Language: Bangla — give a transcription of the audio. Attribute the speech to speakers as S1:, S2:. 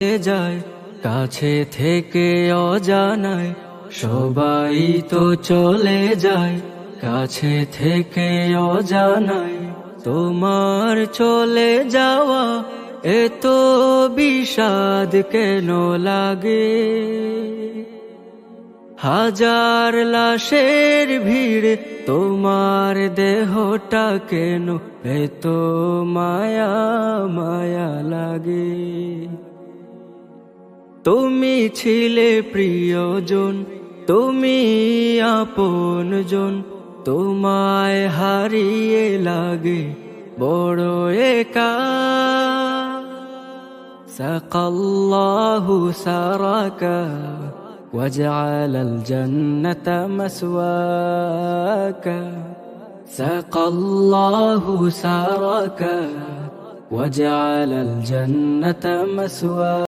S1: যায় কাছে থেকে অজানায়, সবাই তো চলে যায় কাছে থেকে অজানায়। তোমার চলে যাওয়া এত বিষাদ কেন লাগে? হাজার লাশের ভিড়, তোমার দেহটা কেন এত মায়া মায়া লাগে? তুমি ছিলে প্রিয়জন, তুমি আপনজন, তোমায় হারিয়ে লাগে বড় একা। সাকাল্লাহু সারাকা ওয়াজআলাল জান্নাতা মাসওয়াকা। সাকাল্লাহু সারাকা ওয়াজআলাল জান্নাতা মাসওয়াকা।